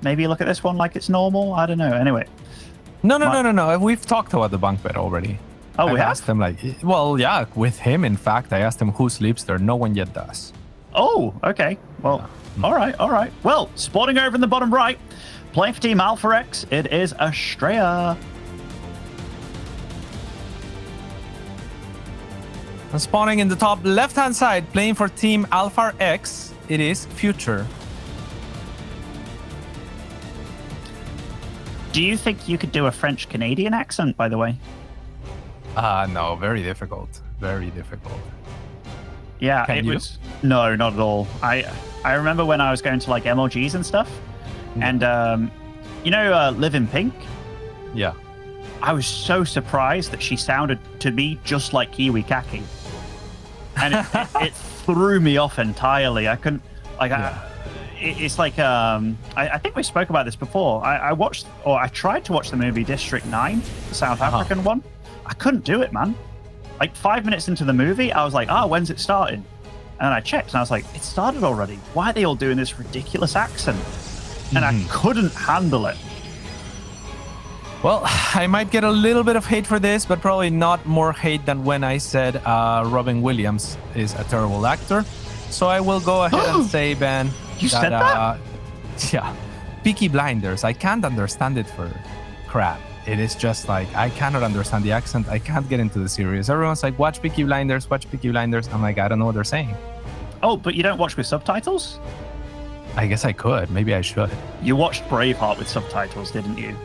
maybe look at this one like it's normal. I don't know. Anyway. No. We've talked about the bunk bed already. Oh, we have? Asked him like, well, yeah, with him, in fact, I asked him who sleeps there. No one yet does. Oh, okay. Well, all right. Well, spawning over in the bottom right, playing for Team Alpha X, it is Astrea. And spawning in the top left-hand side, playing for Team Alpha X, it is Future. Do you think you could do a French-Canadian accent, by the way? No, very difficult. Very difficult. Yeah, Can you? was. No, not at all. I remember when I was going to like MLGs and stuff, and Live in Pink. Yeah. I was so surprised that she sounded to me just like Kiwi Kaki, and it threw me off entirely. I couldn't like. It's like I think we spoke about this before. I tried to watch the movie District 9, the South African one. I couldn't do it, man. Like 5 minutes into the movie, I was like, when's it starting? And I checked and I was like, it started already. Why are they all doing this ridiculous accent? And I couldn't handle it. Well, I might get a little bit of hate for this, but probably not more hate than when I said Robin Williams is a terrible actor. So I will go ahead and say, Ben, you said that? Yeah. Peaky Blinders, I can't understand it for crap. It is just like, I cannot understand the accent. I can't get into the series. Everyone's like, watch Peaky Blinders, watch Peaky Blinders. I'm like, I don't know what they're saying. Oh, but you don't watch with subtitles? I guess I could. Maybe I should. You watched Braveheart with subtitles, didn't you?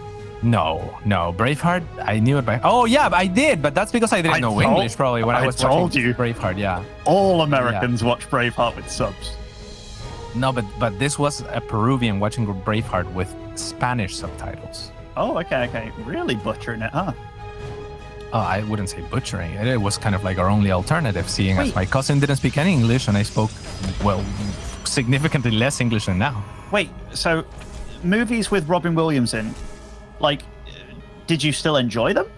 No. Braveheart, I knew it by... Oh, yeah, I did, but that's because I didn't know English, probably, when I was watching Braveheart, yeah. All Americans watch Braveheart with subs. No, but this was a Peruvian watching Braveheart with Spanish subtitles. Oh, okay. Really butchering it, huh? Oh, I wouldn't say butchering it. It was kind of like our only alternative, seeing as my cousin didn't speak any English and I spoke, well, significantly less English than now. Wait, so movies with Robin Williams in, like, did you still enjoy them?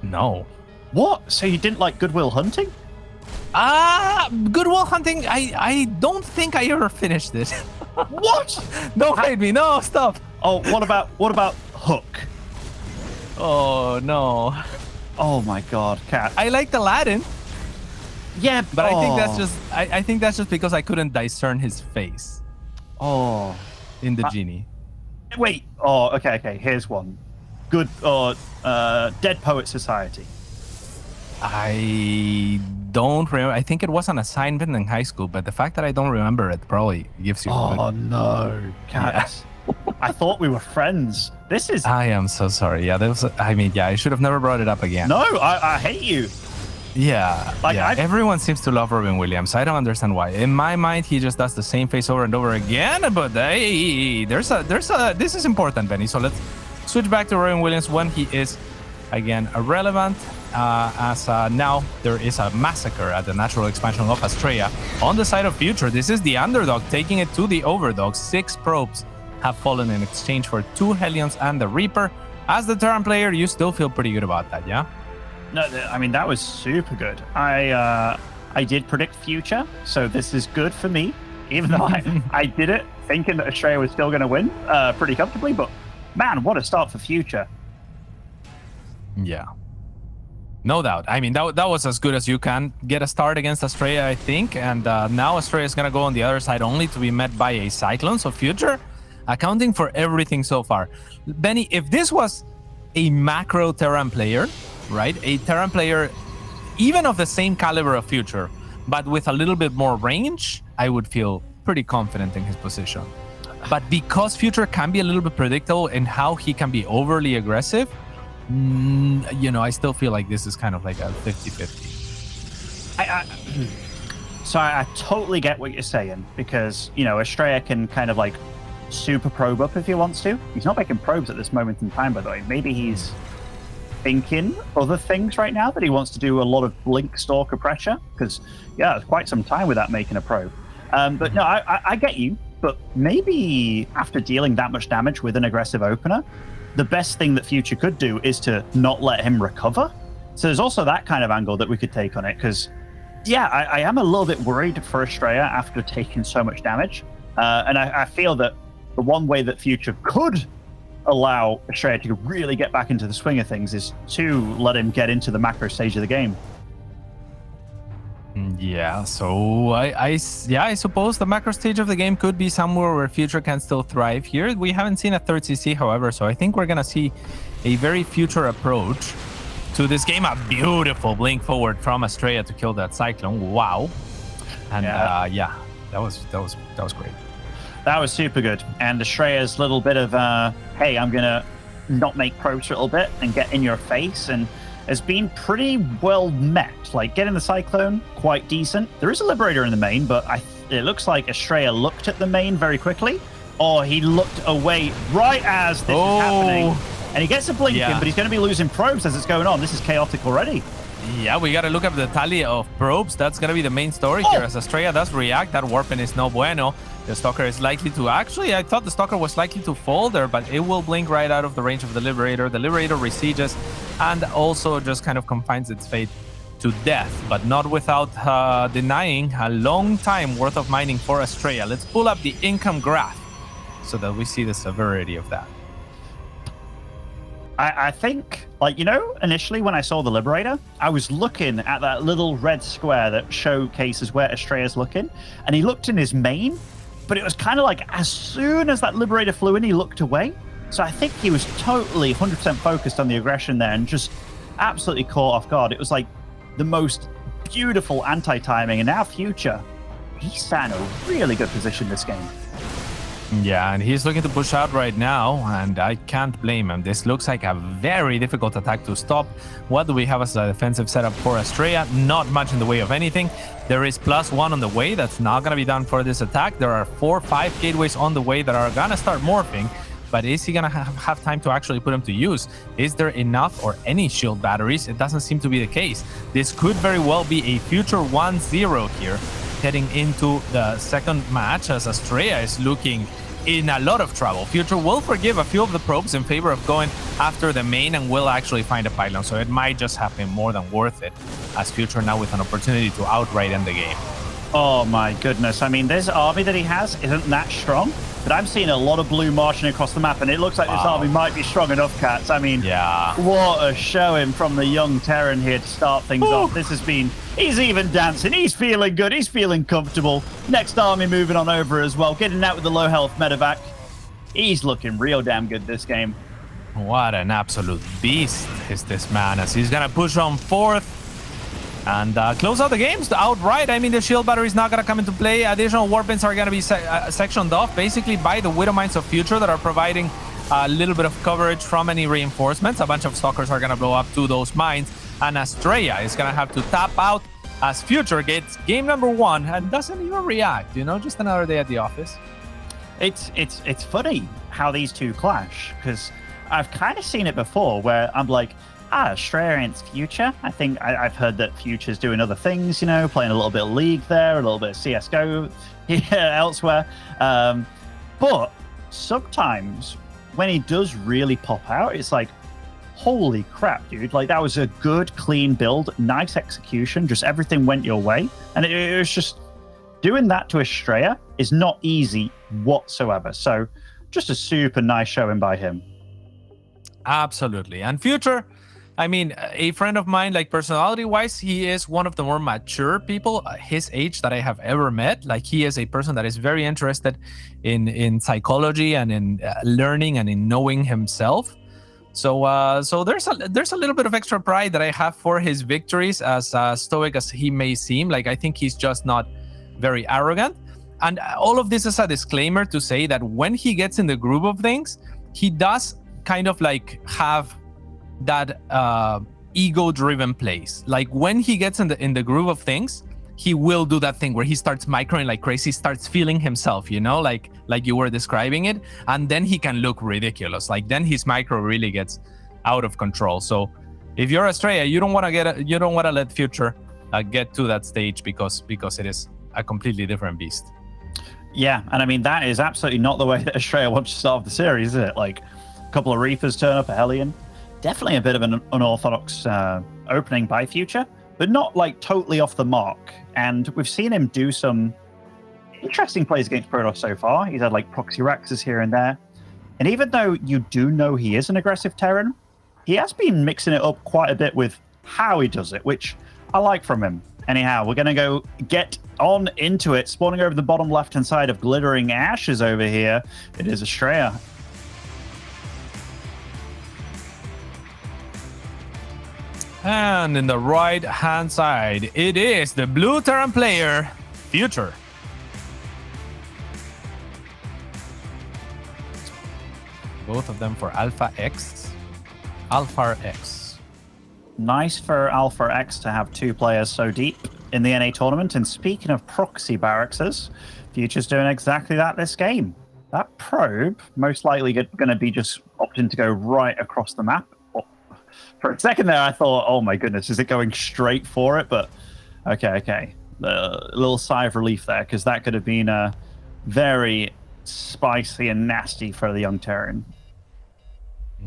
No. What? So you didn't like Good Will Hunting? Good Will Hunting, I don't think I ever finished it. What? Don't hate me. No, stop. Oh, what about Hook? Oh, no. Oh my God, Cat. I liked Aladdin. Yeah, but I think that's just I think that's just because I couldn't discern his face. Oh, in the genie. Wait. Oh, okay. Here's one. Good or Dead Poet Society. I don't remember. I think it was an assignment in high school, but the fact that I don't remember it probably gives you. Oh no, Cat. Yeah. I thought we were friends. This is... I am so sorry. Yeah, I should have never brought it up again. No, I hate you. Yeah, everyone seems to love Robin Williams. I don't understand why. In my mind, he just does the same face over and over again. But hey, this is important, Benny. So let's switch back to Robin Williams when he is, again, irrelevant. As now there is a massacre at the natural expansion of Astrea on the side of Future. This is the underdog taking it to the overdog. 6 probes have fallen in exchange for 2 Hellions and the Reaper. As the Terran player, you still feel pretty good about that, yeah? No, I mean, that was super good. I did predict Future, so this is good for me, even though I did it thinking that Astrea was still going to win pretty comfortably, but man, what a start for Future. Yeah. No doubt. I mean, that was as good as you can get a start against Astrea, I think, and now Astrea is going to go on the other side only to be met by a Cyclone, so Future accounting for everything so far. Benny, if this was a macro Terran player, right? A Terran player, even of the same caliber of Future, but with a little bit more range, I would feel pretty confident in his position. But because Future can be a little bit predictable in how he can be overly aggressive, I still feel like this is kind of like a 50-50. So I totally get what you're saying, because, Astrea can kind of like super probe up if he wants to. He's not making probes at this moment in time, by the way. Maybe he's thinking other things right now, that he wants to do a lot of blink stalker pressure, because it's quite some time without making a probe. But no, I get you, but maybe after dealing that much damage with an aggressive opener, the best thing that Future could do is to not let him recover. So there's also that kind of angle that we could take on it, because I am a little bit worried for Astrea after taking so much damage, and I feel that the one way that Future could allow Astrea to really get back into the swing of things is to let him get into the macro stage of the game. Yeah, so I suppose the macro stage of the game could be somewhere where Future can still thrive. Here, we haven't seen a third CC, however, so I think we're going to see a very Future approach to this game. A beautiful blink forward from Astrea to kill that Cyclone. Wow. And yeah, that was great. That was super good. And Astrea's little bit of, hey, I'm going to not make probes for a little bit and get in your face, and has been pretty well met. Like, getting the Cyclone, quite decent. There is a Liberator in the main, but it looks like Astrea looked at the main very quickly, or he looked away right as this is happening. And he gets a blink in, but he's going to be losing probes as it's going on. This is chaotic already. Yeah, we got to look at the tally of probes. That's going to be the main story here. As Astrea does react, that Warping is no bueno. The Stalker is likely to... Actually, I thought the Stalker was likely to fall there, but it will blink right out of the range of the Liberator. The Liberator resieges and also just kind of confines its fate to death, but not without denying a long time worth of mining for Astrea. Let's pull up the income graph so that we see the severity of that. I think, like, you know, initially when I saw the Liberator, I was looking at that little red square that showcases where Astrea's looking, and he looked in his main, but it was kind of like as soon as that Liberator flew in, he looked away. So I think he was totally 100% focused on the aggression there and just absolutely caught off guard. It was like the most beautiful anti-timing, and now Future, he's in a really good position this game. Yeah, and he's looking to push out right now, and I can't blame him. This looks like a very difficult attack to stop. What do we have as a defensive setup for Astrea? Not much in the way of anything. There is +1 on the way. That's not going to be done for this attack. There are 4 or 5 gateways on the way that are going to start morphing. But is he going to have time to actually put them to use? Is there enough or any shield batteries? It doesn't seem to be the case. This could very well be a Future 1-0 here, heading into the second match, as Astrea is looking in a lot of trouble. Future will forgive a few of the probes in favor of going after the main and will actually find a pylon, so it might just have been more than worth it, as Future now with an opportunity to outright end the game. Oh my goodness. I mean, this army that he has isn't that strong, but I'm seeing a lot of blue marching across the map, and it looks like this army might be strong enough, Cats. I mean, what a showing from the young Terran here to start things off. This has been... He's even dancing. He's feeling good. He's feeling comfortable. Next army moving on over as well. Getting out with the low health medevac. He's looking real damn good this game. What an absolute beast is this man, as he's going to push on fourth and close out the games outright. I mean, the shield battery is not going to come into play. Additional warpins are going to be sectioned off basically by the Widow Mines of Future that are providing a little bit of coverage from any reinforcements. A bunch of Stalkers are going to blow up to those mines, and Astrea is going to have to tap out as Future gets game number 1 and doesn't even react. You know, just another day at the office. It's funny how these two clash, because I've kind of seen it before where I'm like, Astrea against Future. I think I've heard that Future's doing other things, you know, playing a little bit of League there, a little bit of CSGO elsewhere. But sometimes when he does really pop out, it's like, holy crap, dude. Like, that was a good, clean build, nice execution, just everything went your way. And it was just, doing that to Astrea is not easy whatsoever. So just a super nice showing by him. Absolutely. And Future, I mean, a friend of mine, like personality-wise, he is one of the more mature people his age that I have ever met. Like, he is a person that is very interested in psychology and in learning and in knowing himself. So there's a little bit of extra pride that I have for his victories, as stoic as he may seem. Like, I think he's just not very arrogant. And all of this is a disclaimer to say that when he gets in the groove of things, he does kind of like have that ego-driven place. Like, when he gets in the groove of things, he will do that thing where he starts microing like crazy, starts feeling himself, you know, like you were describing it, and then he can look ridiculous. Like, then his micro really gets out of control. So if you're Astrea, you don't want to let Future get to that stage, because it is a completely different beast. Yeah, and I mean, that is absolutely not the way that Astrea wants to start the series, is it? Like, a couple of Reapers turn up, a Hellion. Definitely a bit of an unorthodox opening by Future, but not like totally off the mark. And we've seen him do some interesting plays against Protoss so far. He's had like proxy Raxes here and there. And even though you do know he is an aggressive Terran, he has been mixing it up quite a bit with how he does it, which I like from him. Anyhow, we're going to go get on into it. Spawning over the bottom left-hand side of Glittering Ashes over here. It is Astrea. And in the right-hand side, it is the blue Terran player, Future. Both of them for Alpha X. Alpha X. Nice for Alpha X to have two players so deep in the NA tournament. And speaking of proxy barracks, Future's doing exactly that this game. That probe, most likely going to be just opting to go right across the map. For a second there, I thought, oh my goodness, is it going straight for it? But okay. A little sigh of relief there, because that could have been very spicy and nasty for the young Terran.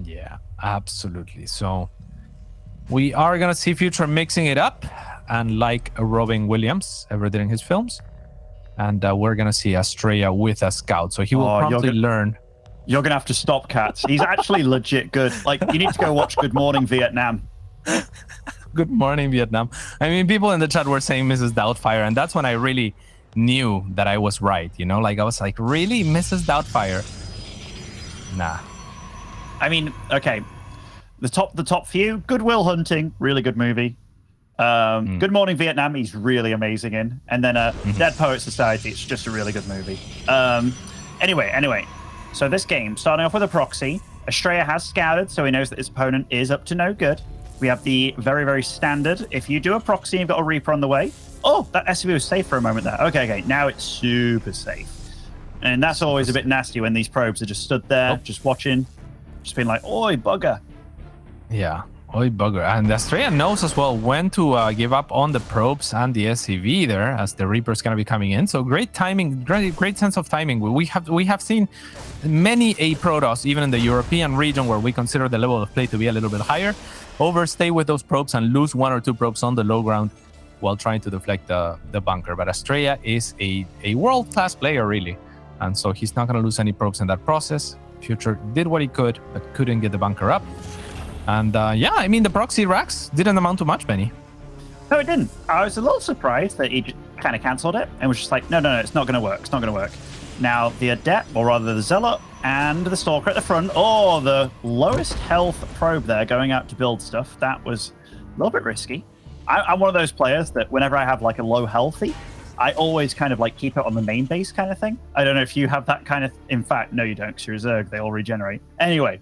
Yeah, absolutely. So we are going to see Future mixing it up, and like Robin Williams ever did in his films. And we're going to see Astrea with a scout. So he will promptly learn. You're going to have to stop, Cats. He's actually legit good. Like, you need to go watch Good Morning Vietnam. Good Morning Vietnam. I mean, people in the chat were saying Mrs. Doubtfire, and that's when I really knew that I was right. You know, like I was like, really, Mrs. Doubtfire? Nah. I mean, okay. The top few, Good Will Hunting, really good movie. Good Morning Vietnam, he's really amazing in. And then Dead Poet Society, it's just a really good movie. Anyway. So this game, starting off with a proxy, Astrea has scouted, so he knows that his opponent is up to no good. We have the very, very standard. If you do a proxy, you've got a Reaper on the way. Oh, that SCV was safe for a moment there. Okay. Now it's super safe. And that's always a bit nasty when these probes are just stood there, just watching, just being like, oi, bugger. Yeah, oi, bugger. And Astrea knows as well when to give up on the probes and the SCV there, as the Reaper's going to be coming in. So great timing, great sense of timing. We have seen many a Protoss, even in the European region, where we consider the level of play to be a little bit higher, overstay with those probes and lose one or two probes on the low ground while trying to deflect the bunker. But Astrea is a world-class player, really. And so he's not going to lose any probes in that process. Future did what he could, but couldn't get the bunker up. And yeah, I mean, the proxy racks didn't amount to much, Benny. No, it didn't. I was a little surprised that he just kind of cancelled it and was just like, no, it's not going to work. It's not going to work. Now, the Adept, or rather the Zealot, and the Stalker at the front. Oh, the lowest health probe there going out to build stuff. That was a little bit risky. I'm one of those players that whenever I have like a low healthy, I always kind of like keep it on the main base kind of thing. I don't know if you have that kind of... In fact, no, you don't, because you're a Zerg. They all regenerate. Anyway,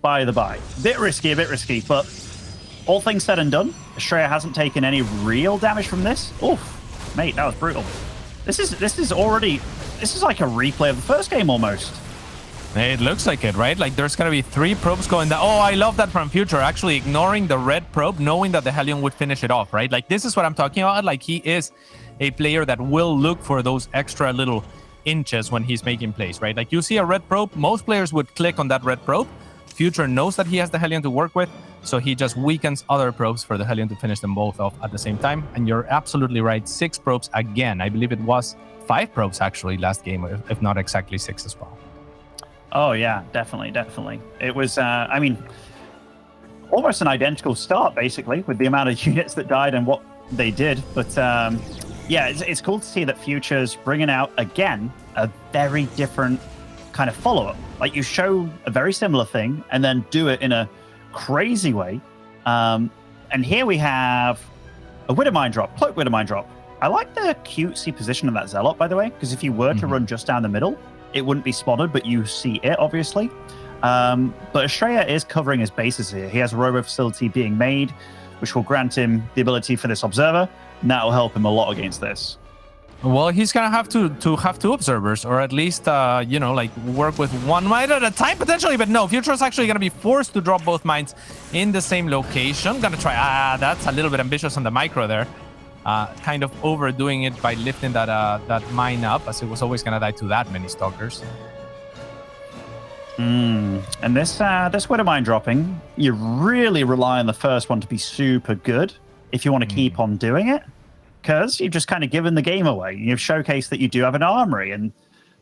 by the by. A bit risky, but all things said and done, Astrea hasn't taken any real damage from this. Oof, mate, that was brutal. This is like a replay of the first game almost. It looks like it, right? Like there's going to be 3 probes going down. Oh, I love that from Future, actually ignoring the red probe, knowing that the Hellion would finish it off, right? Like this is what I'm talking about. Like he is a player that will look for those extra little inches when he's making plays, right? Like you see a red probe, most players would click on that red probe. Future knows that he has the Hellion to work with, so he just weakens other probes for the Hellion to finish them both off at the same time. And you're absolutely right, 6 probes again. I believe it was 5 probes actually last game, if not exactly 6 as well. Oh yeah, definitely. It was, I mean, almost an identical start basically with the amount of units that died and what they did. But yeah, it's cool to see that Future's bringing out again a very different kind of follow-up. Like you show a very similar thing and then do it in a crazy way. And here we have a Widowmine drop, Cloak Widowmine drop. I like the cutesy position of that Zealot, by the way, because if you were to run just down the middle, it wouldn't be spotted, but you see it, obviously. But Astrea is covering his bases here. He has a robo facility being made, which will grant him the ability for this observer, and that will help him a lot against this. Well, he's gonna have to have 2 observers, or at least you know, like work with 1 mine at a time potentially. But no, Future is actually gonna be forced to drop both mines in the same location. Gonna try. That's a little bit ambitious on the micro there. Kind of overdoing it by lifting that mine up, as it was always gonna die to that many stalkers. And this Widowmine dropping, you really rely on the first one to be super good if you want to keep on doing it. because you've just kind of given the game away. You've showcased that you do have an armory, and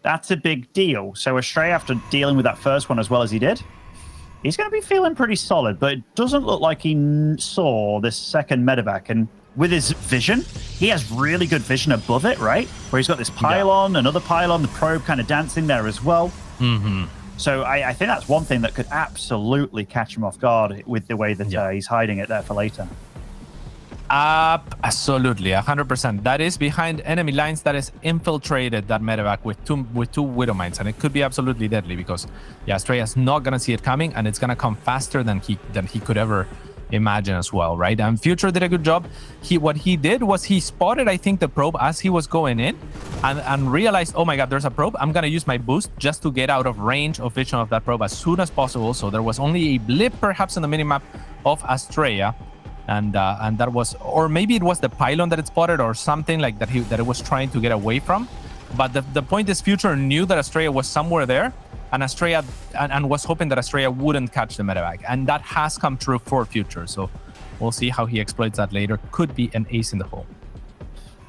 that's a big deal. So Astrea, after dealing with that first one as well as he did, he's going to be feeling pretty solid, but it doesn't look like he saw this second medevac. And with his vision, he has really good vision above it, right? Where he's got this pylon, another pylon, the probe kind of dancing there as well. Mm-hmm. So I think that's one thing that could absolutely catch him off guard with the way that he's hiding it there for later. Absolutely, 100%. That is behind enemy lines. That is infiltrated that medevac with two Widow Mines, and it could be absolutely deadly because Astrea's not gonna see it coming, and it's gonna come faster than he could ever imagine as well, right? And Future did a good job. What he did was he spotted, I think, the probe as he was going in, and realized, oh my god, there's a probe. I'm gonna use my boost just to get out of range of vision of that probe as soon as possible. So there was only a blip, perhaps, in the minimap of Astrea. And that was, or maybe it was the pylon that it spotted or something like that that it was trying to get away from. But the point is, Future knew that Astrea was somewhere there, and Astrea and was hoping that Astrea wouldn't catch the medevac, and that has come true for Future. So we'll see how he exploits that later. Could be an ace in the hole.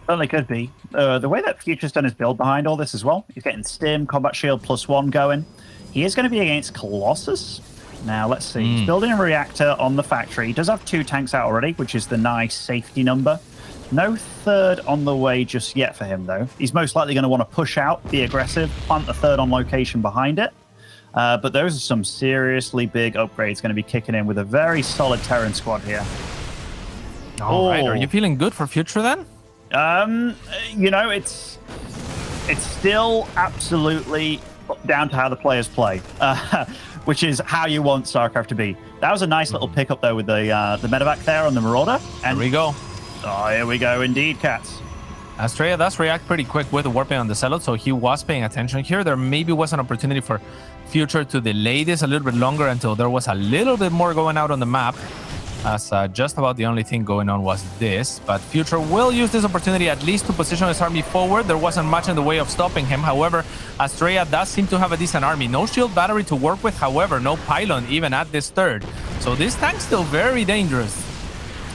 Certainly could be. The way that Future's done his build behind all this as well, he's getting Stim, Combat Shield +1 going. He is going to be against Colossus. Now, let's see. He's building a reactor on the factory. He does have 2 tanks out already, which is the nice safety number. No third on the way just yet for him, though. He's most likely going to want to push out, be aggressive, plant the third on location behind it. But those are some seriously big upgrades going to be kicking in with a very solid Terran squad here. All right. Are you feeling good for Future then? You know, it's still absolutely down to how the players play. Which is how you want StarCraft to be. That was a nice little pickup, though, with the medevac there on the Marauder. And here we go. Oh, here we go indeed, Cats. Astrea does react pretty quick with the warping on the Zealot, so he was paying attention here. There maybe was an opportunity for Future to delay this a little bit longer until there was a little bit more going out on the map, as just about the only thing going on was this. But Future will use this opportunity at least to position his army forward. There wasn't much in the way of stopping him. However, Astrea does seem to have a decent army. No shield battery to work with, however, no pylon even at this third. So this tank's still very dangerous.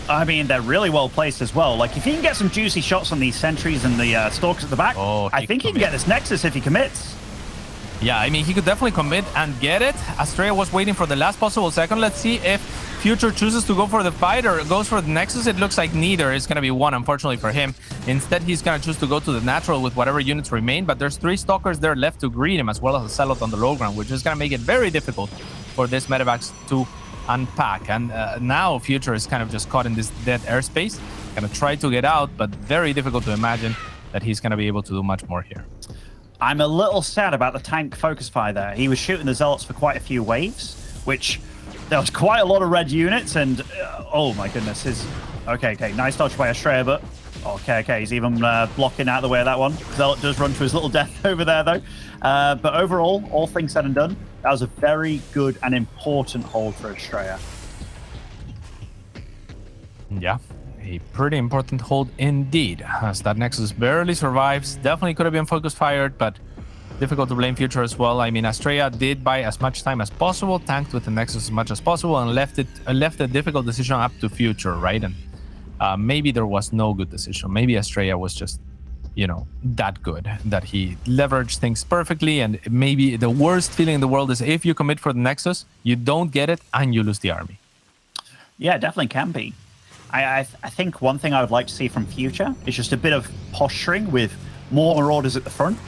I mean, they're really well placed as well. Like, if he can get some juicy shots on these sentries and the stalkers at the back, I think he can get this Nexus if he commits. Yeah, I mean, he could definitely commit and get it. Astrea was waiting for the last possible second. Let's see if Future chooses to go for the fight or goes for the Nexus. It looks like neither is going to be one, unfortunately, for him. Instead, he's going to choose to go to the natural with whatever units remain. But there's 3 Stalkers there left to greet him, as well as a Zealot on the low ground, which is going to make it very difficult for this medevac to unpack. And now Future is kind of just caught in this dead airspace. Going to try to get out, but very difficult to imagine that he's going to be able to do much more here. I'm a little sad about the tank focus fire there. He was shooting the Zealots for quite a few waves, which there was quite a lot of red units, and oh my goodness, okay, nice dodge by Astrea, but okay, he's even blocking out of the way of that one. Zealot does run to his little death over there, though. But overall, all things said and done, that was a very good and important hold for Astrea. Yeah, a pretty important hold indeed, as that Nexus barely survives. Definitely could have been focus fired, but difficult to blame Future as well. I mean, Astrea did buy as much time as possible, tanked with the Nexus as much as possible, and left a difficult decision up to Future, right? And maybe there was no good decision. Maybe Astrea was just, that good, that he leveraged things perfectly. And maybe the worst feeling in the world is if you commit for the Nexus, you don't get it, and you lose the army. Yeah, it definitely can be. I think one thing I would like to see from Future is just a bit of posturing with more Marauders at the front.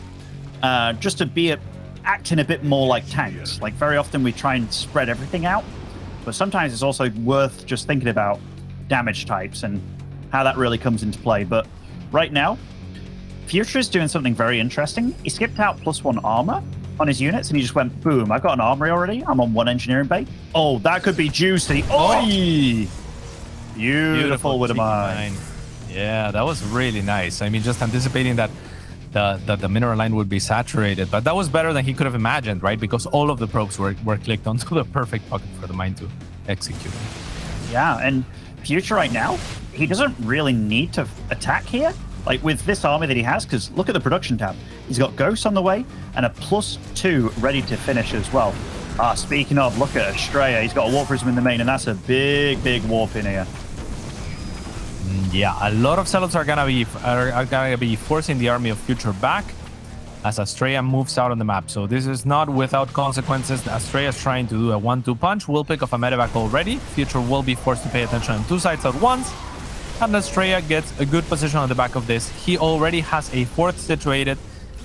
Just to be acting a bit more like tanks. Like, very often we try and spread everything out, but sometimes it's also worth just thinking about damage types and how that really comes into play. But right now, Future is doing something very interesting. He skipped out +1 armor on his units, and he just went, boom, I've got an armory already. I'm on 1 engineering bay. Oh, that could be juicy. Oh! Beautiful with a mine. Yeah, that was really nice. I mean, just anticipating that the mineral line would be saturated, but that was better than he could have imagined, right? Because all of the probes were clicked onto the perfect pocket for the mine to execute. Yeah, and Future right now, he doesn't really need to attack here, like with this army that he has, because look at the production tab. He's got Ghosts on the way and a +2 ready to finish as well. Speaking of, look at Astrea. He's got a Warp Prism in the main, and that's a big warp in here. Yeah, a lot of Zealots are gonna be forcing the army of Future back as Astrea moves out on the map. So this is not without consequences. Astrea is trying to do a 1-2 punch. Will pick off a medevac already. Future will be forced to pay attention on two sides at once. And Astrea gets a good position on the back of this. He already has a fourth situated.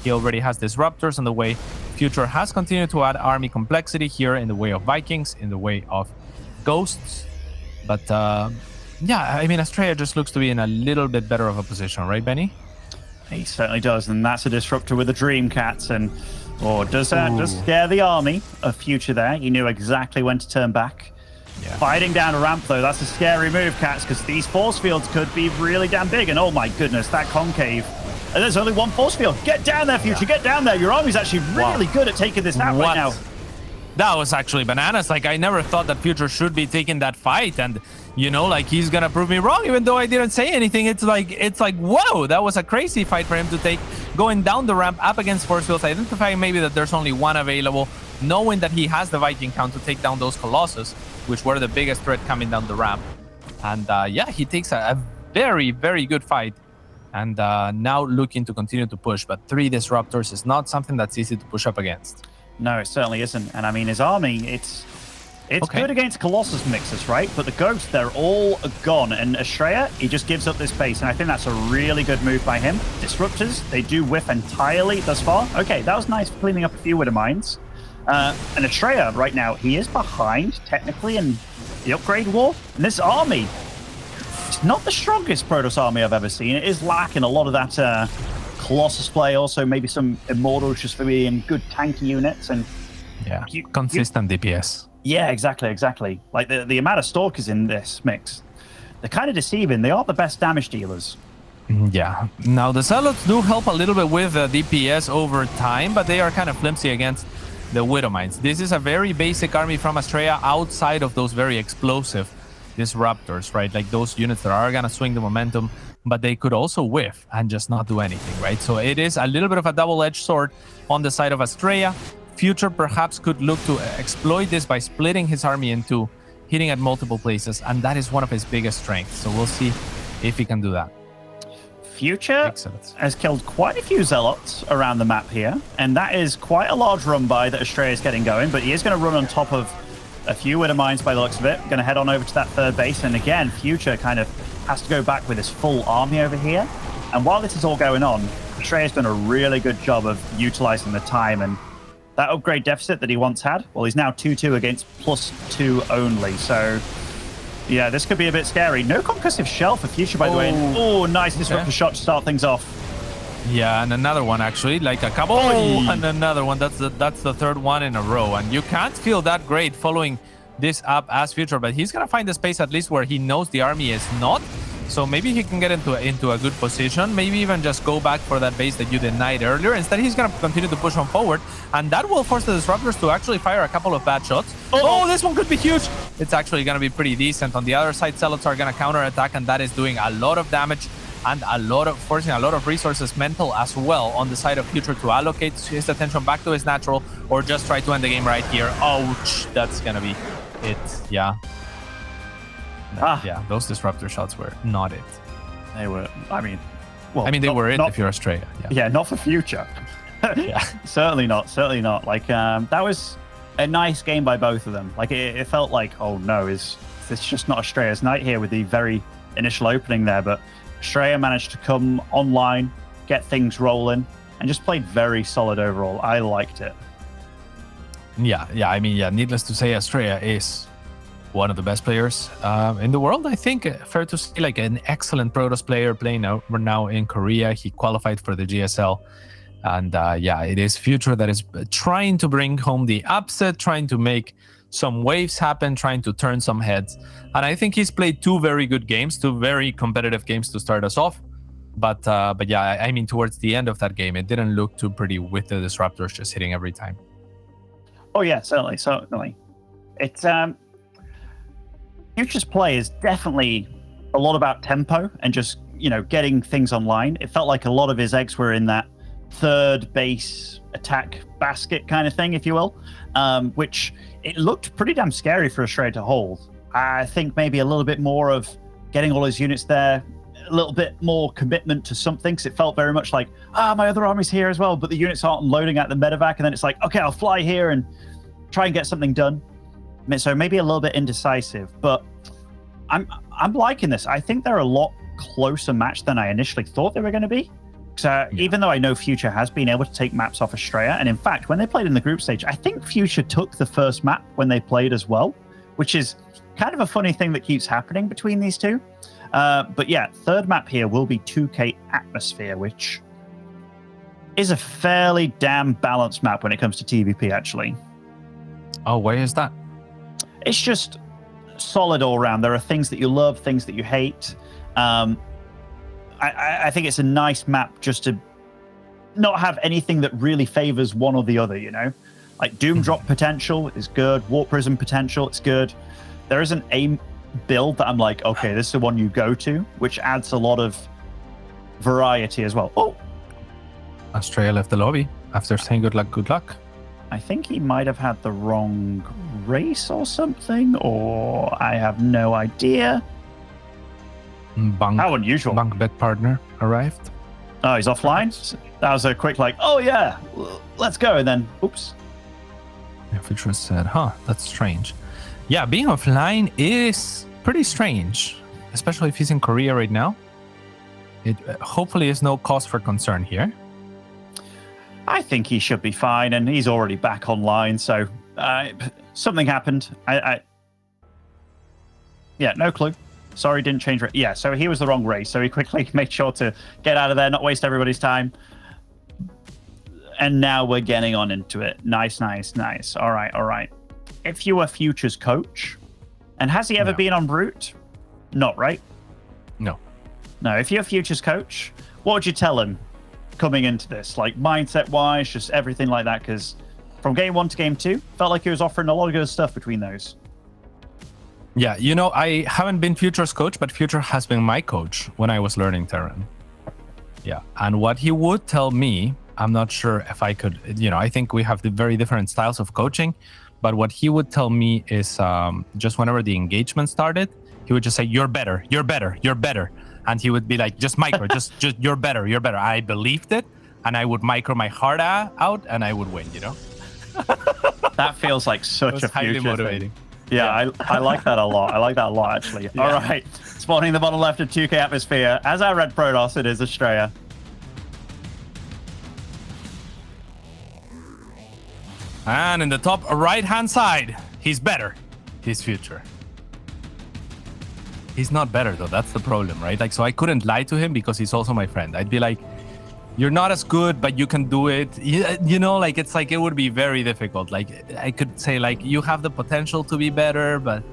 He already has disruptors on the way. Future has continued to add army complexity here in the way of Vikings, in the way of Ghosts. But yeah, I mean, Astrea just looks to be in a little bit better of a position, right, Benny? He certainly does, and that's a disruptor with the Dream Cats, and does scare the army of Future there. He knew exactly when to turn back. Yeah. Fighting down a ramp, though, that's a scary move, Cats, because these force fields could be really damn big, and oh my goodness, that concave. And there's only one force field. Get down there, Future, get down there. Your army's actually really good at taking this out right now. That was actually bananas. Like, I never thought that Future should be taking that fight, and you know, like, he's gonna prove me wrong, even though I didn't say anything. It's like, whoa, that was a crazy fight for him to take, going down the ramp up against force fields, identifying maybe that there's only one available, knowing that he has the Viking count to take down those Colossus, which were the biggest threat coming down the ramp. And yeah, he takes a very, very good fight, and now looking to continue to push. But 3 disruptors is not something that's easy to push up against. No, it certainly isn't. And I mean, his army, it's okay. Good against Colossus mixers, right? But the Ghosts, they're all gone. And Astrea, he just gives up this base. And I think that's a really good move by him. Disruptors, they do whiff entirely thus far. Okay, that was nice for cleaning up a few Widow Mines. And Astrea, right now, he is behind, technically, in the upgrade war. And this army, it's not the strongest Protoss army I've ever seen. It is lacking a lot of that Colossus play, also maybe some Immortals just for being good tanky units. And yeah, consistent DPS. Yeah, exactly. Like the amount of Stalkers in this mix, they're kind of deceiving. They aren't the best damage dealers. Yeah. Now, the Zealots do help a little bit with DPS over time, but they are kind of flimsy against the Widow Mines. This is a very basic army from Astrea outside of those very explosive disruptors, right? Like those units that are going to swing the momentum, but they could also whiff and just not do anything, right? So it is a little bit of a double-edged sword on the side of Astrea. Future perhaps could look to exploit this by splitting his army in two, hitting at multiple places, and that is one of his biggest strengths. So we'll see if he can do that. Future has killed quite a few Zealots around the map here, and that is quite a large run by that Astrea is getting going, but he is going to run on top of a few Widow Mines by the looks of it. Going to head on over to that third base, and again, Future kind of has to go back with his full army over here. And while this is all going on, Astrea's done a really good job of utilizing the time, and that upgrade deficit that he once had, well, he's now 2-2 against +2 only. So, yeah, this could be a bit scary. No concussive shell for Future, by the way. Oh, nice disruptor shot to start things off. Yeah, and another one, actually. Like a couple. Oh, and another one. That's the third one in a row. And you can't feel that great following this up as Future, but he's going to find the space at least where he knows the army is not. So maybe he can get into a good position, maybe even just go back for that base that you denied earlier. Instead, he's going to continue to push on forward, and that will force the Disruptors to actually fire a couple of bad shots. Oh, this one could be huge. It's actually going to be pretty decent. On the other side, Zealots are going to counterattack, and that is doing a lot of damage and forcing a lot of resources mental as well on the side of Future to allocate his attention back to his natural or just try to end the game right here. Ouch, that's going to be it. Yeah. Yeah, those disruptor shots were not it. They were, they were it if you're Astrea. Yeah, not for Future. Yeah. Certainly not. Like, that was a nice game by both of them. Like, it felt like, oh no, is this just not Astrea's night here with the very initial opening there? But Astrea managed to come online, get things rolling, and just played very solid overall. I liked it. Yeah. Needless to say, Astrea is one of the best players in the world, I think. Fair to say, like an excellent Protoss player playing now in Korea. He qualified for the GSL. And it is Future that is trying to bring home the upset, trying to make some waves happen, trying to turn some heads. And I think he's played two very good games, two very competitive games to start us off. But yeah, I mean, towards the end of that game, it didn't look too pretty with the Disruptors just hitting every time. Oh yeah, certainly. It's Future's play is definitely a lot about tempo and just, getting things online. It felt like a lot of his eggs were in that third base attack basket kind of thing, if you will, which it looked pretty damn scary for Astrea to hold. I think maybe a little bit more of getting all his units there, a little bit more commitment to something, because it felt very much like, my other army's here as well, but the units aren't loading at the medevac, and then it's like, okay, I'll fly here and try and get something done. So maybe a little bit indecisive, but I'm liking this. I think they're a lot closer match than I initially thought they were going to be. So even though I know Future has been able to take maps off Astrea, and in fact, when they played in the group stage, I think Future took the first map when they played as well, which is kind of a funny thing that keeps happening between these two. But yeah, third map here will be 2K Atmosphere, which is a fairly damn balanced map when it comes to TVP, actually. Oh, why is that? It's just solid all around. There are things that you love, things that you hate. I think it's a nice map just to not have anything that really favors one or the other, you know? Like Doom Drop potential is good. Warp Prism potential, it's good. There isn't a build that I'm like, okay, this is the one you go to, which adds a lot of variety as well. Oh! Astrea left the lobby after saying good luck, good luck. I think he might have had the wrong race or something, or I have no idea. How unusual. Bunk bed partner arrived. Oh, he's offline? That was a quick like, oh yeah, let's go, and then, oops. Yeah, Future said, that's strange. Yeah, being offline is pretty strange, especially if he's in Korea right now. It hopefully is no cause for concern here. I think he should be fine, and he's already back online, so something happened. Yeah, no clue. Sorry, didn't change. Yeah, so he was the wrong race, so he quickly made sure to get out of there, not waste everybody's time. And now we're getting on into it. Nice. All right. If you were Future's coach, and has he ever been on route? Not, right? No. If you're Future's coach, what would you tell him coming into this? Like, mindset-wise, just everything like that, because from game 1 to game 2, felt like he was offering a lot of good stuff between those. Yeah, I haven't been Future's coach, but Future has been my coach when I was learning Terran. Yeah, and what he would tell me, I'm not sure if I could, I think we have the very different styles of coaching, but what he would tell me is just whenever the engagement started, he would just say, you're better. And he would be like, just micro, just you're better. I believed it, and I would micro my heart out, and I would win, That feels like such a highly Future motivating. thing. Yeah, I like that a lot. I like that a lot, actually. Yeah. All right. Spawning the bottom left of 2K Atmosphere. As I read Protoss, it is Astrea. And in the top right-hand side, he's better. He's Future. He's not better, though. That's the problem, right? Like, so I couldn't lie to him because he's also my friend. I'd be like, you're not as good, but you can do it. Like, it's like, it would be very difficult. Like, I could say, like, you have the potential to be better, but,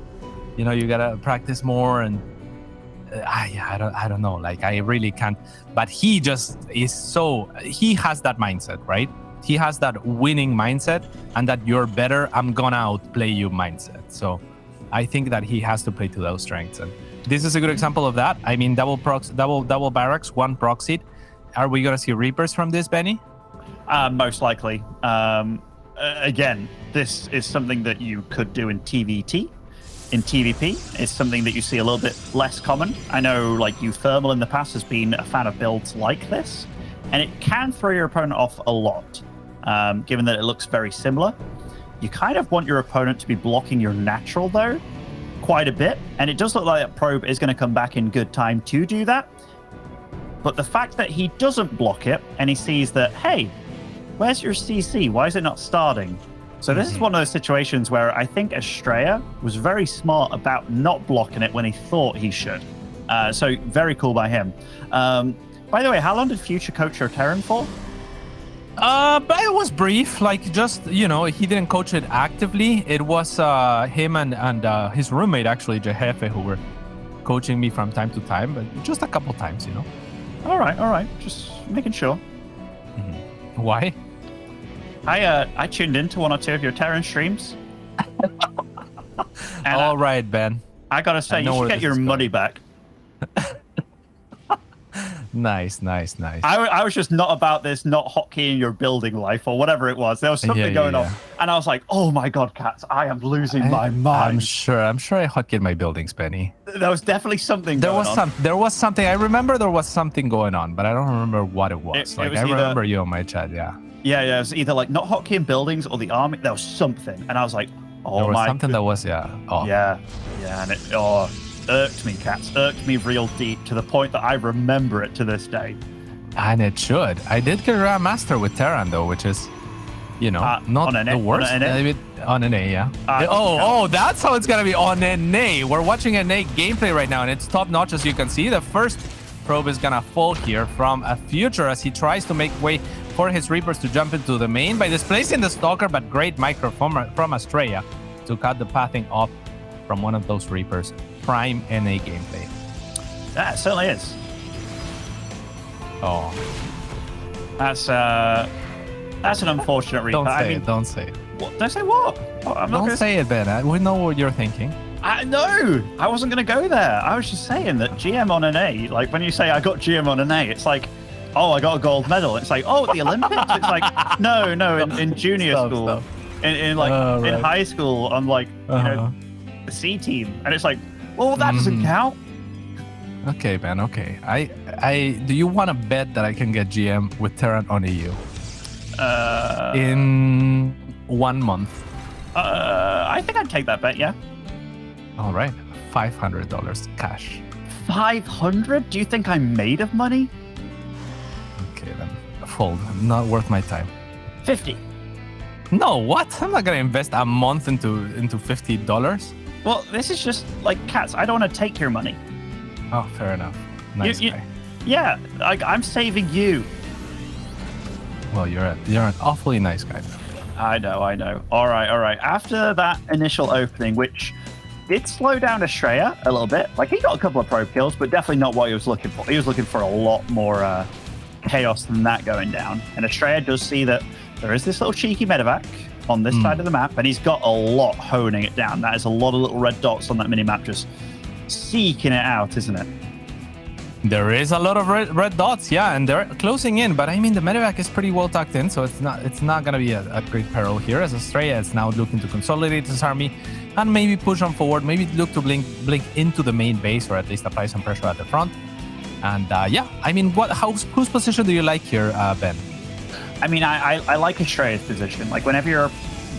you gotta practice more. And I don't know. Like, I really can't. But he just is he has that mindset, right? He has that winning mindset, and that you're better, I'm gonna outplay you mindset. So I think that he has to play to those strengths. And this is a good example of that. I mean, double barracks, 1 proxied. Are we going to see Reapers from this, Benny? Most likely. Again, this is something that you could do in TVT. In TVP, it's something that you see a little bit less common. I know, like, Thermal in the past has been a fan of builds like this, and it can throw your opponent off a lot, given that it looks very similar. You kind of want your opponent to be blocking your natural, though, quite a bit, and it does look like that probe is going to come back in good time to do that. But the fact that he doesn't block it, and he sees that, hey, where's your CC? Why is it not starting? So this is one of those situations where I think Astrea was very smart about not blocking it when he thought he should. So very cool by him. By the way, how long did Future coach your Terran for? But it was brief. Like, just, he didn't coach it actively. It was him and his roommate, actually, Jehefe, who were coaching me from time to time, but just a couple times, All right. Just making sure. Mm-hmm. Why? I tuned into 1 or 2 of your Terran streams. All right, Ben. I gotta say, you should get your money back. Nice. I was just not about this, not hotkeying your building life or whatever it was. There was something going on. And I was like, oh my God, Cats, I am losing my mind. I'm sure I hotkeyed my buildings, Benny. There was definitely something there was something. I remember there was something going on, but I don't remember what it was. I remember you on my chat, yeah. Yeah, it was either like not hotkeying buildings or the army. There was something. And I was like, oh there was my something God. that was, yeah. Oh. Yeah, and it irked me, Cats. Irked me real deep to the point that I remember it to this day. And it should. I did get a master with Terran though, which is, not the worst. On an A, yeah. That's how it's gonna be on an A. We're watching an A gameplay right now, and it's top notch as you can see. The first probe is gonna fall here from a Future as he tries to make way for his Reapers to jump into the main by displacing the Stalker, but great micro from Astrea to cut the pathing up from one of those Reapers. Prime NA gameplay. That certainly is. Oh, that's an unfortunate Reaper. Don't say it. What? Don't say what? Don't say it, Ben. We know what you're thinking. No, I wasn't going to go there. I was just saying that GM on an A, like when you say I got GM on an A, it's like, oh, I got a gold medal. It's like, oh, at the Olympics? It's like, no, in junior school. In high school, on like, the C team. And it's like, well, that doesn't count. Okay, Ben, okay. Do you want to bet that I can get GM with Terran on EU? In 1 month. I think I'd take that bet, yeah. All right, $500 cash. 500? Do you think I'm made of money? Okay, then fold. Not worth my time. 50. No, what? I'm not gonna invest a month into $50. Well, this is just like Cats. I don't want to take your money. Oh, fair enough. Nice guy. Yeah, I'm saving you. Well, you're an awfully nice guy. I know. All right. After that initial opening, which did slow down Astrea a little bit. Like, he got a couple of probe kills, but definitely not what he was looking for. He was looking for a lot more chaos than that going down. And Astrea does see that there is this little cheeky medevac on this side of the map, and he's got a lot honing it down. That is a lot of little red dots on that mini-map just seeking it out, isn't it? There is a lot of red dots, yeah, and they're closing in. But I mean, the medevac is pretty well tucked in, so it's not going to be a great peril here. As Astrea is now looking to consolidate his army and maybe push on forward, maybe look to blink into the main base, or at least apply some pressure at the front. And yeah, I mean, whose position do you like here, Ben? I mean, I like Astrea's position. Like, whenever you're...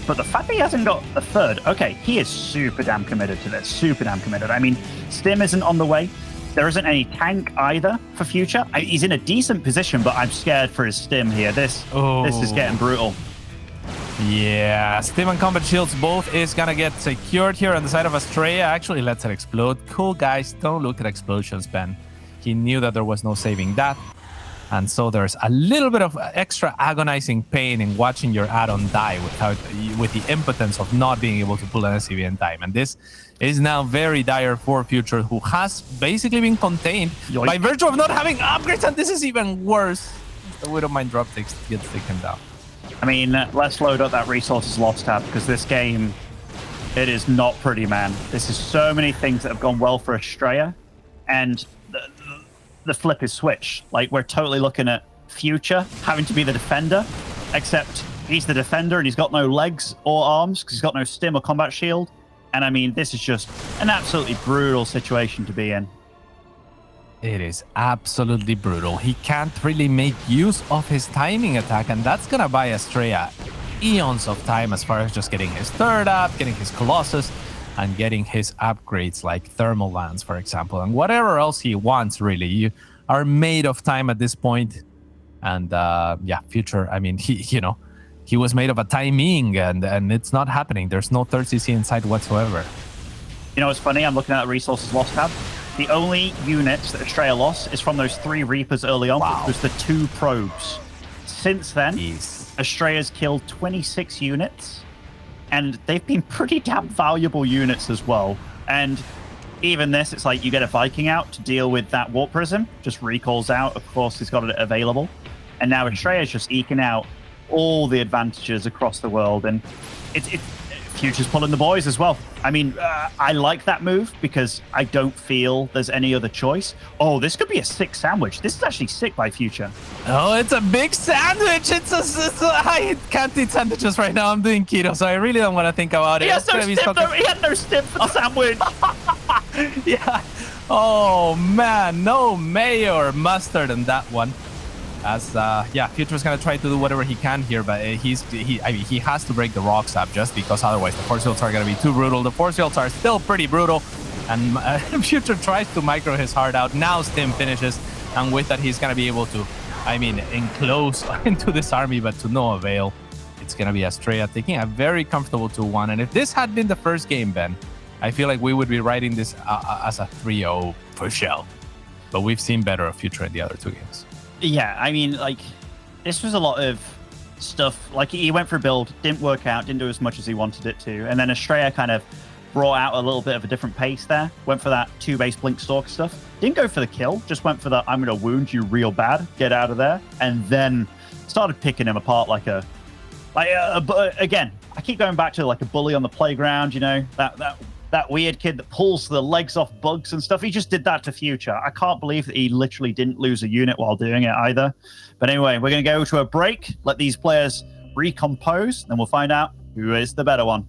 But the fact that he hasn't got a third, okay, he is super damn committed to this. Super damn committed. I mean, Stim isn't on the way. There isn't any tank either for Future. He's in a decent position, but I'm scared for his Stim here. This is getting brutal. Yeah, Stim and Combat Shields both is gonna get secured here on the side of Astrea. Actually, lets it explode. Cool, guys. Don't look at explosions, Ben. He knew that there was no saving that. And so there's a little bit of extra agonizing pain in watching your add-on die with the impotence of not being able to pull an SCV in time. And this is now very dire for Future, who has basically been contained by virtue of not having upgrades, and this is even worse. The Widowmine drop gets taken down. I mean, let's load up that Resources Lost tab, because this game, it is not pretty, man. This is so many things that have gone well for Astrea, and the flip is switched. Like, we're totally looking at Future having to be the defender, except he's the defender and he's got no legs or arms because he's got no Stim or combat shield. And I mean, this is just an absolutely brutal situation to be in. It is absolutely brutal. He can't really make use of his timing attack, and that's gonna buy Astrea eons of time as far as just getting his third up, getting his Colossus, and getting his upgrades like Thermal Lance, for example, and whatever else he wants, really. You are made of time at this point. And yeah, Future, I mean, he was made of a timing, and it's not happening. There's no third CC inside whatsoever. You know what's funny? I'm looking at the Resources Lost tab. The only units that Astrea lost is from those 3 Reapers early on. Wow. It was the 2 probes. Since then, Astrea's killed 26 units. And they've been pretty damn valuable units as well. And even this, it's like you get a Viking out to deal with that Warp Prism. Just recalls out. Of course, he's got it available. And now Astrea is just eking out all the advantages across the world. And it's Future's pulling the boys as well. I mean, I like that move because I don't feel there's any other choice. Oh, this could be a sick sandwich. This is actually sick by Future. Oh, it's a big sandwich. I can't eat sandwiches right now. I'm doing keto, so I really don't want to think about it. He had no stim for the sandwich. Yeah. Oh, man. No mayo or mustard in that one. As yeah, Future's gonna try to do whatever he can here, but I mean, he has to break the rocks up just because otherwise the force fields are gonna be too brutal. The force fields are still pretty brutal, and Future tries to micro his heart out. Now Stim finishes, and with that he's gonna be able to, I mean, enclose into this army, but to no avail. It's gonna be Astrea taking a very comfortable 2-1, and if this had been the first game, Ben, I feel like we would be writing this as a 3-0 for Shell, but we've seen better of Future in the other 2 games. Yeah, I mean, like, this was a lot of stuff. Like, he went for a build, didn't work out, didn't do as much as he wanted it to. And then Astrea kind of brought out a little bit of a different pace there. Went for that 2-base Blink Stalker stuff. Didn't go for the kill, just went for the, I'm going to wound you real bad, get out of there. And then started picking him apart again, I keep going back to like a bully on the playground, you know, that weird kid that pulls the legs off bugs and stuff. He just did that to Future. I can't believe that he literally didn't lose a unit while doing it either. But anyway, we're going to go to a break, let these players recompose, and we'll find out who is the better one.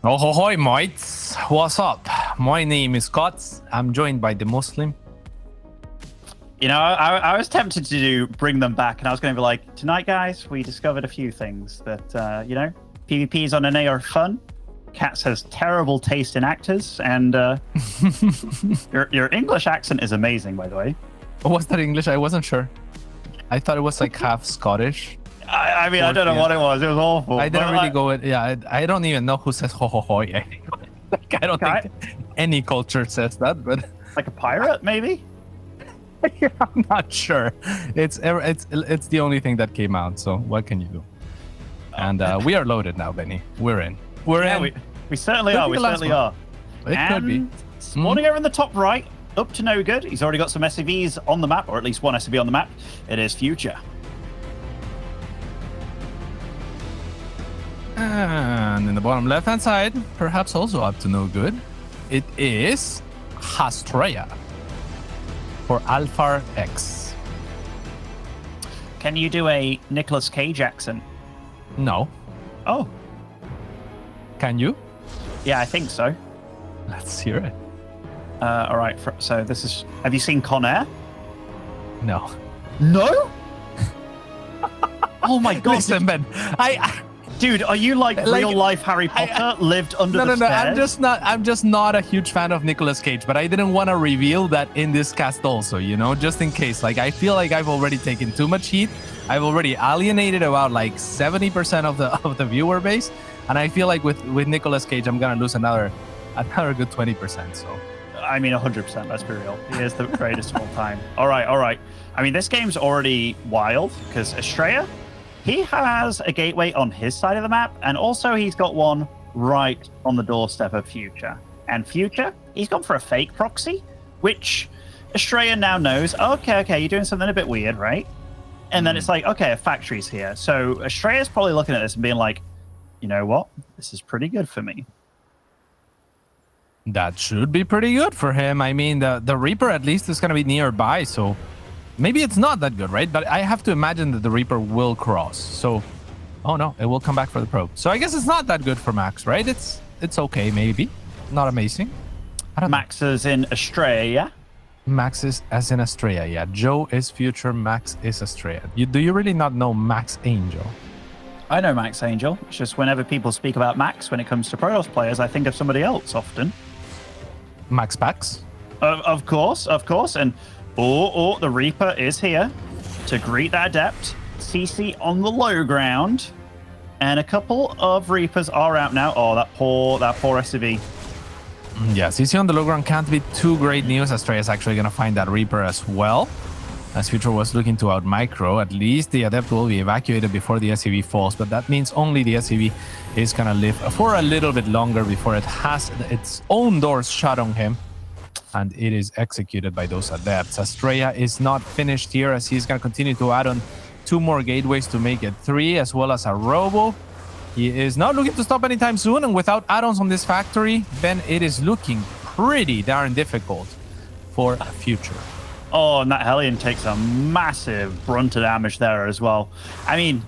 Oh, hoy, mates. What's up? My name is Kots. I'm joined by the Muslim. You know, I was tempted to bring them back, and I was going to be like, tonight, guys, we discovered a few things that, you know, PvPs on NA are fun, Cats has terrible taste in actors, and your English accent is amazing, by the way. Was that English? I wasn't sure. I thought it was like half Scottish. I mean, I don't know what it was. It was awful. I didn't really go with. Yeah, I don't even know who says ho ho ho. I don't think any culture says that, but like a pirate, maybe. Yeah, I'm not sure. It's the only thing that came out. So what can you do? And we are loaded now, Benny. We're in. We're in. We certainly are. We certainly are. It could be. Spawning over in the top right, up to no good. He's already got some SCVs on the map, or at least one SCV on the map. It is Future. And in the bottom left-hand side, perhaps also up to no good, it is Astrea for Alpha X. Can you do a Nicolas Cage accent? No. Oh. Can you? Yeah, I think so. Let's hear it. All right. So this is. Have you seen Con Air? No. No? Oh my god! Listen, Ben. Dude, are you like real life Harry Potter lived under the stairs? I'm just not a huge fan of Nicolas Cage, but I didn't want to reveal that in this cast also, you know, just in case. Like, I feel like I've already taken too much heat. I've already alienated about like 70% of the viewer base, and I feel like with Nicolas Cage, I'm gonna lose another good 20%. So, I mean, 100%. Let's be real. He is the greatest of all time. All right. I mean, this game's already wild because Astrea, he has a gateway on his side of the map, and also he's got one right on the doorstep of Future. And Future, he's gone for a fake proxy, which Astrea now knows, okay, you're doing something a bit weird, right? And then it's like, okay, a factory's here. So Astrea's probably looking at this and being like, you know what? This is pretty good for me. That should be pretty good for him. I mean, the Reaper at least is going to be nearby, so maybe it's not that good, right? But I have to imagine that the Reaper will cross. So, oh no, it will come back for the probe. So I guess it's not that good for Max, right? It's okay, maybe. Not amazing. Max is in Astrea, yeah? Max is as in Astrea, yeah. Joe is Future, Max is Astrea. Do you really not know Max Angel? I know Max Angel. It's just whenever people speak about Max when it comes to Protoss players, I think of somebody else often. Max Pax? Of course. And the Reaper is here to greet that Adept. CC on the low ground. And a couple of Reapers are out now. Oh, that poor SCV. Yeah, CC on the low ground can't be too great news. Astrea is actually going to find that Reaper as well. As Future was looking to out micro, at least the Adept will be evacuated before the SCV falls, but that means only the SCV is going to live for a little bit longer before it has its own doors shut on him. And it is executed by those Adepts. Astrea is not finished here, as he's going to continue to add on 2 more gateways to make it 3, as well as a Robo. He is not looking to stop anytime soon, and without add-ons on this factory, then it is looking pretty darn difficult for Future. Oh, and that Hellion takes a massive brunt of damage there as well. I mean,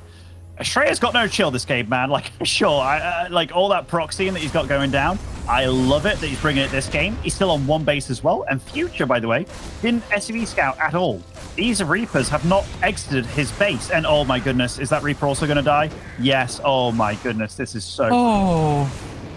Astrea's got no chill this game, man. Like, sure, like all that proxying that he's got going down, I love it that he's bringing it this game. He's still on 1 base as well. And Future, by the way, didn't SCV scout at all. These Reapers have not exited his base. And oh my goodness, is that Reaper also going to die? Yes. Oh my goodness, this is so... Oh,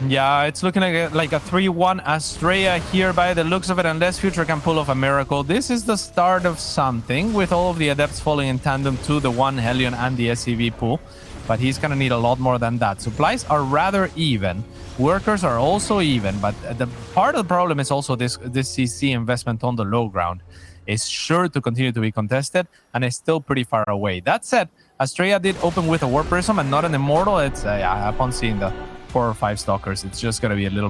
yeah, it's looking like a 3-1 Astrea here by the looks of it, unless Future can pull off a miracle. This is the start of something, with all of the Adepts falling in tandem to the 1 Hellion and the SCV pool. But he's going to need a lot more than that. Supplies are rather even. Workers are also even, but the part of the problem is also this CC investment on the low ground is sure to continue to be contested and is still pretty far away. That said, Astrea did open with a War Prism and not an Immortal. It's upon seeing the 4 or 5 Stalkers, it's just going to be a little